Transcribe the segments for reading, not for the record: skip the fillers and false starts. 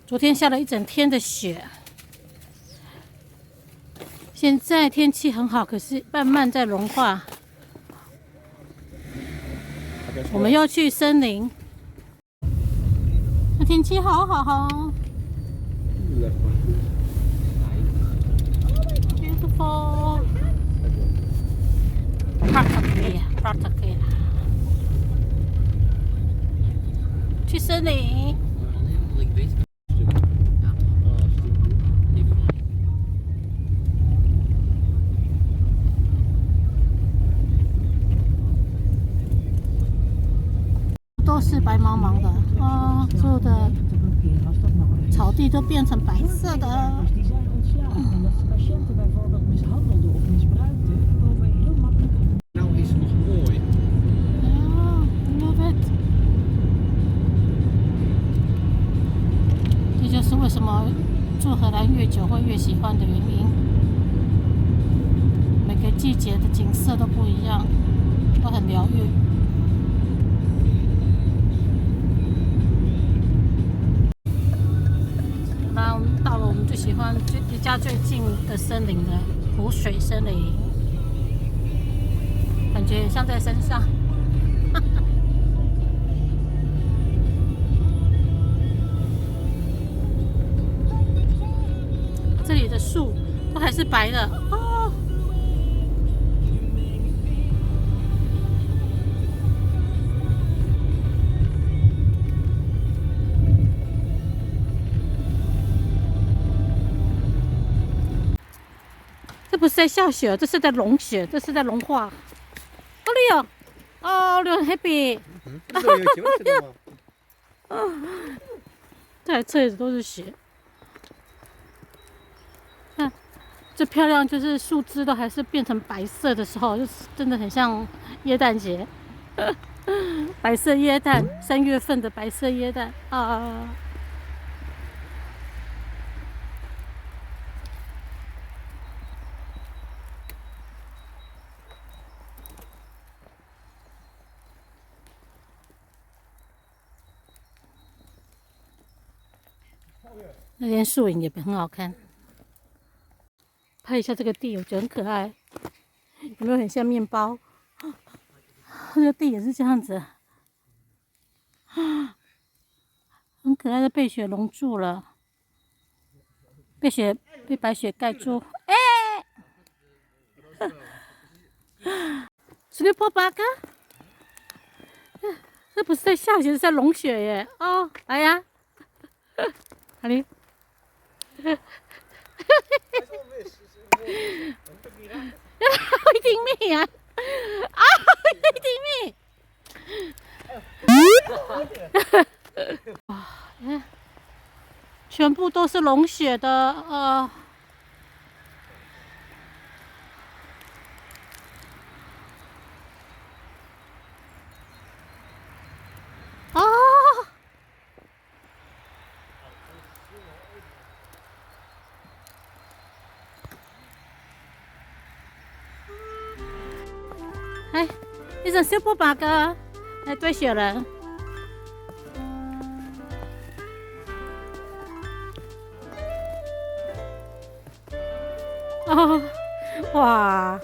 昨天下了一整天的雪，现在天气很好，可是慢慢在融化。我们要去森林，那天气好好哦。Beautiful. Practically. 去森林。都是白茫茫的啊，所有的草地都变成白色的。这就是为什么住荷兰越久会越喜欢的原因。每个季节的景色都不一样，都很疗愈。那我们到了我们最喜欢、离家最近的森林的湖水森林，感觉像在山上。这里的树都还是白的哦。这不是在下雪，这是在融雪，这是在融化。好厉害哦！很 happy。这台车子都是雪。看，最漂亮就是树枝都还是变成白色的时候，就是真的很像耶诞节。白色耶诞，3月份的白色耶诞啊。那边树影也很好看，拍一下这个地，我觉得很可爱，有没有很像面包？那个地也是这样子，很可爱的被雪笼住了，被白雪盖住。Snowball 这不是在下雪，是在融雪耶！哦，来呀，哪里？会听咩啊？啊，会听咩？哇，全部都是融雪的，哦。哎，一阵小波八哥来堆雪人。哦，哇，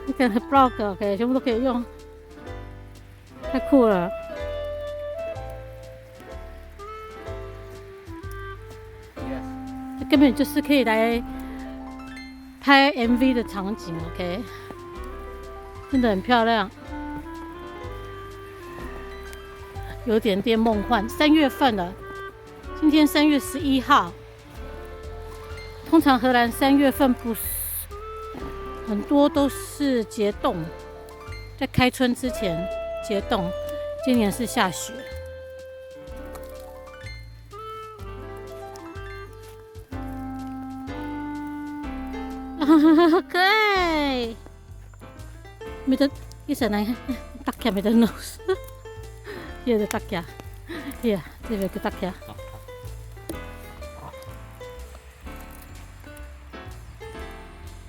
那个 block 全部都可以用，太酷了。这根本就是可以来拍 MV 的场景 ，OK。真的很漂亮，有点梦幻。3月份了，今天3月11号。通常荷兰3月份不是很多都是结冻，在开春之前结冻。今年是下雪。好可爱。咪得一陣嚟得嘅咪得 nose， 呢個就得嘅，呢個呢個得嘅。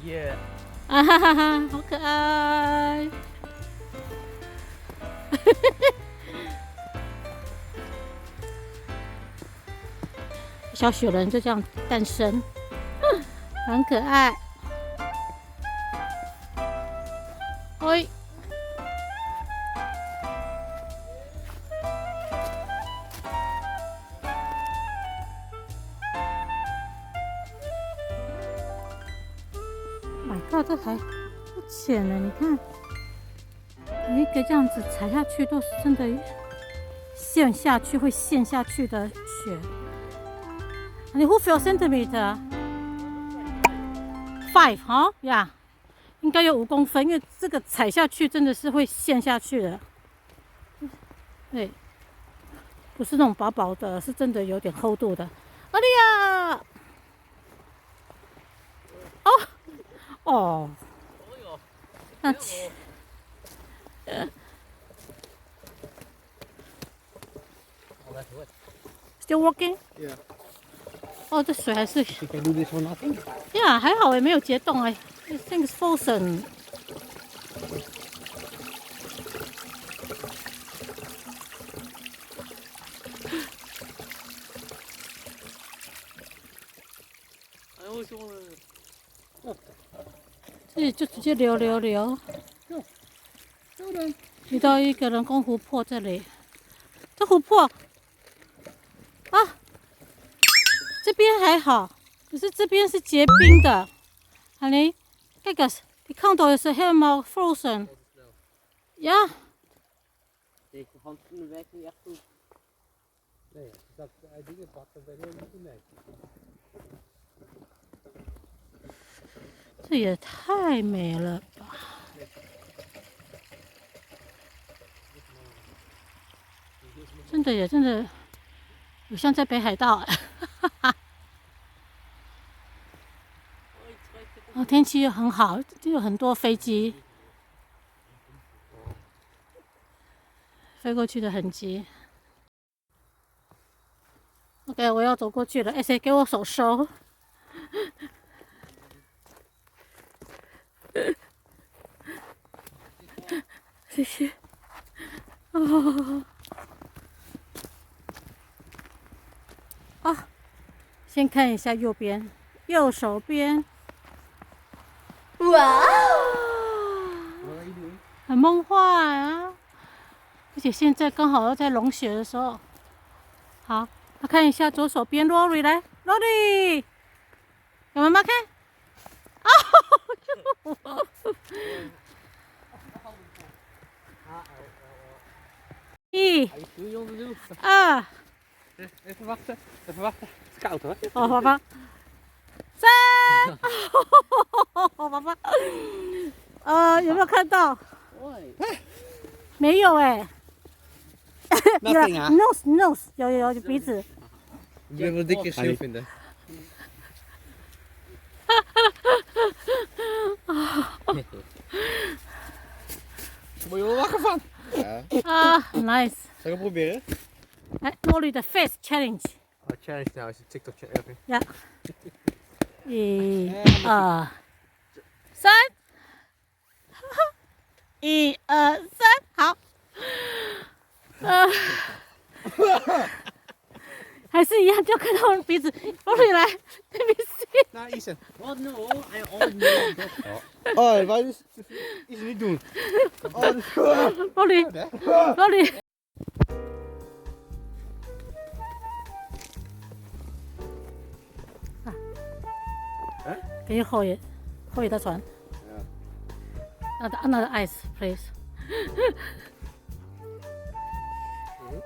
耶！啊哈哈哈，好可愛。小雪人就这样诞生，很可爱。喂。My God， 这还不浅呢，你看，每一个这样子踩下去都是真的陷下去，会陷下去的雪。你 who feel centimeter？ 5哈呀，应该有5公分，因为这个踩下去真的是会陷下去的。对，不是那种薄薄的，是真的有点厚度的。阿丽亚，哦，那still working？ Yeah. 哦，这水还是 You can do this for nothing. 呀，还好也没有结冻哎。I think it's frozen。这里就直接流。遇到一个人工湖泊这里，这湖泊啊，这边还好，可是这边是结冰的。Honey， 这个你看到的是 helemaal frozen。Ja. Steek je handschoenen weg en je echt goed. Nee, dat hij dingen pakt, dan ben je helemaal goed mee. 这也太美了吧！真的有像在北海道。哦，天气又很好，就有很多飞机飞过去的痕迹。OK， 我要走过去了。哎，谁给我手收？谢谢。先看一下右边，右手边。哇，很梦幻啊！而且现在刚好要在融雪的时候。好，来看一下左手边 ，Rory 来 ，Rory， 给妈妈看。1、2。Even wachten. Het is koud hoor. 哦，爸爸。3。爸爸。有没有看到？没有哎。Nothing 啊 ？Nose， 有鼻子。Ik ben wel dikjes stil vinden. 我有wakker van. Ja. Nice. Zal ik het proberen? 来，Rory 的 face challenge。Oh, challenge nou is het TikTok challenge. Ja. 1、2、3。1、2、3，好。还是一样，就看到鼻子。Rory 来 ，BBC。Nou, Isen. Wat nu? Oh, wij dus Isen niet doen. Rory。给你后野的船。Another ice, please.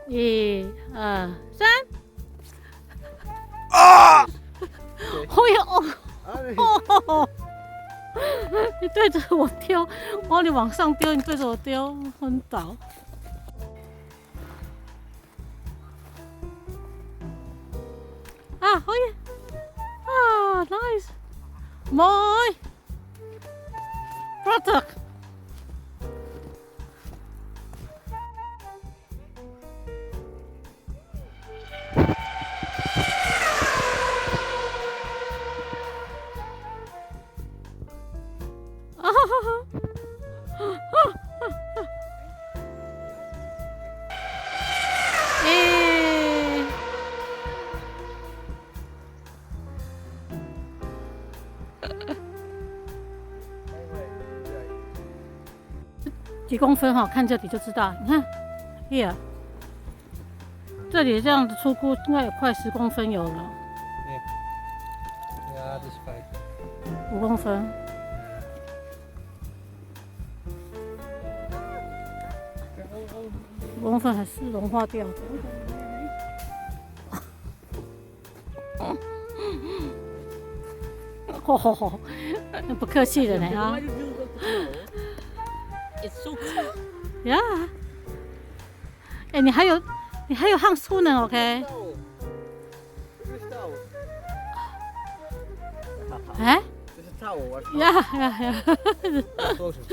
1、2、3。啊！哦，你对着我丢，往你往上丢，你对着我丢，昏倒。好耶！nice， mooi， prachtig。几公分哈，看这里就知道。你看，here， 这里这样子粗估应该有快10公分有了。Ja, dat is 5公分。5公分还是融化掉的。哦，不客气的呢啊。It's so cold. 呀，哎，你还有handschoenen OK？ 哎？ Het is een touw. Ja. Closer.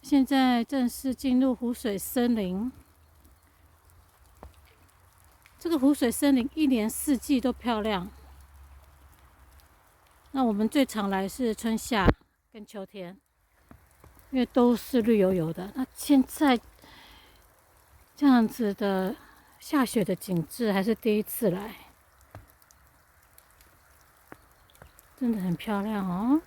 现在正式进入湖水森林。这个湖水森林一年四季都漂亮。那我们最常来是春夏跟秋天，因为都是绿油油的。那现在这样子的下雪的景致还是第一次来，真的很漂亮哦。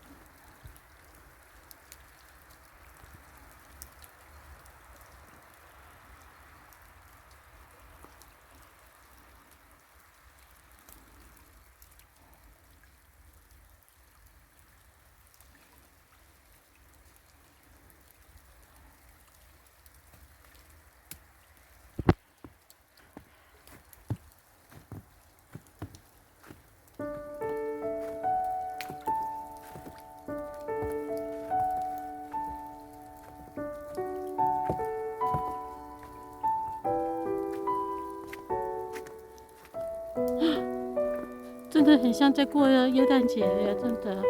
真的很像在过耶诞节耶，真的，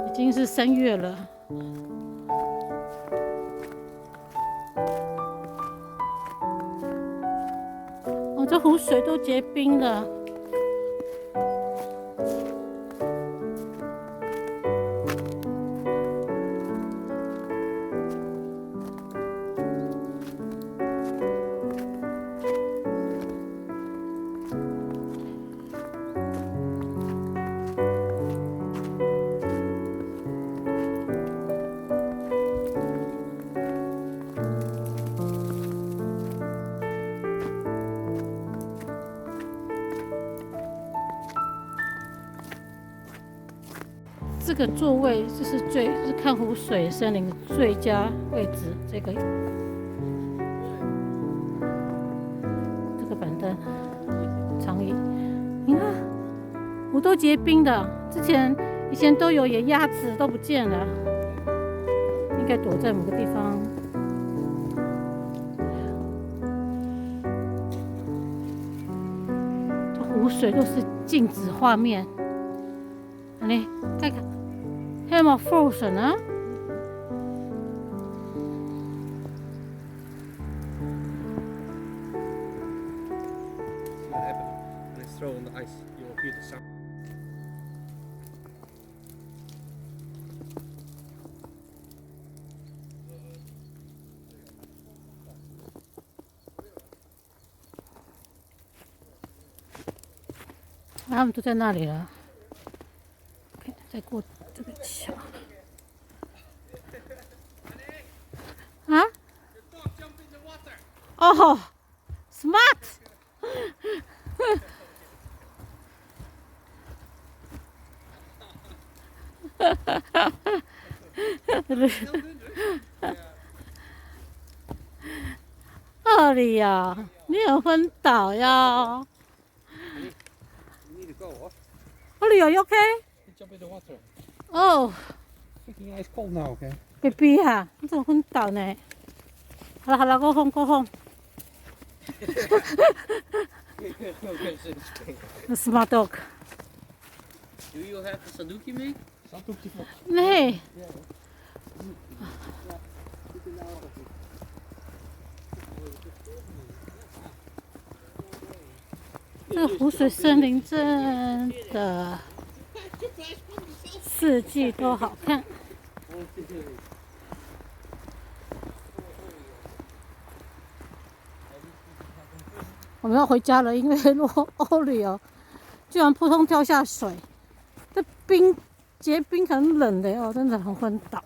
已经是3月了。哦，这湖水都结冰了。这个座位就是看湖水森林的最佳位置。这个板凳、长椅，你看湖都结冰的，以前都有野鸭子都不见了，应该躲在某个地方。这湖水都是静止画面。你看看。有没有 frozen 啊？ When it's thrown on the ice, you will hear the sound. 他们都在那里了。OK， 再过这个桥。啊？哦 ，smart。奥利呀，你有昏倒呀？ Ollie, are you okay? Jump in the water. Oh, Freaking ice cold now, okay? baby 啊，你怎么昏倒呢？好了，go home, go home. The smart dog. Do you have a Saduki mee? Saduki voor. Nee. 这个湖水森林真的四季都好看。我们要回家了，因为欧里哦居然扑通掉下水，这冰结冰很冷的哦，真的很昏倒。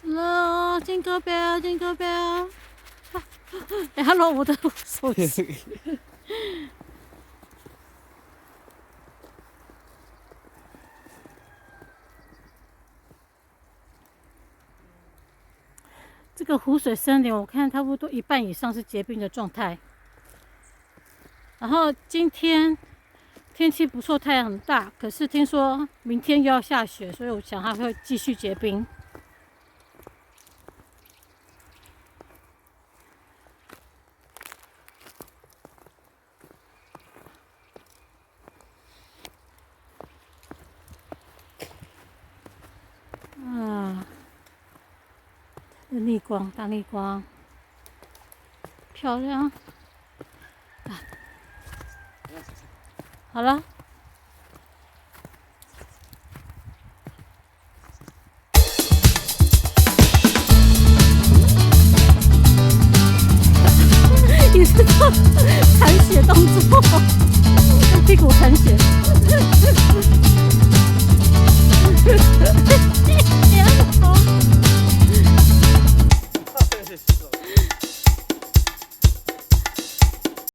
Hello， Jingle Bell， Jingle Bell。哎，Hello， 我的手机。这个湖水森林，我看差不多一半以上是结冰的状态。然后今天天气不错，太阳很大，可是听说明天又要下雪，所以我想它会继续结冰。逆光，大逆光，漂亮。好了。你是做铲血动作，用屁股铲血。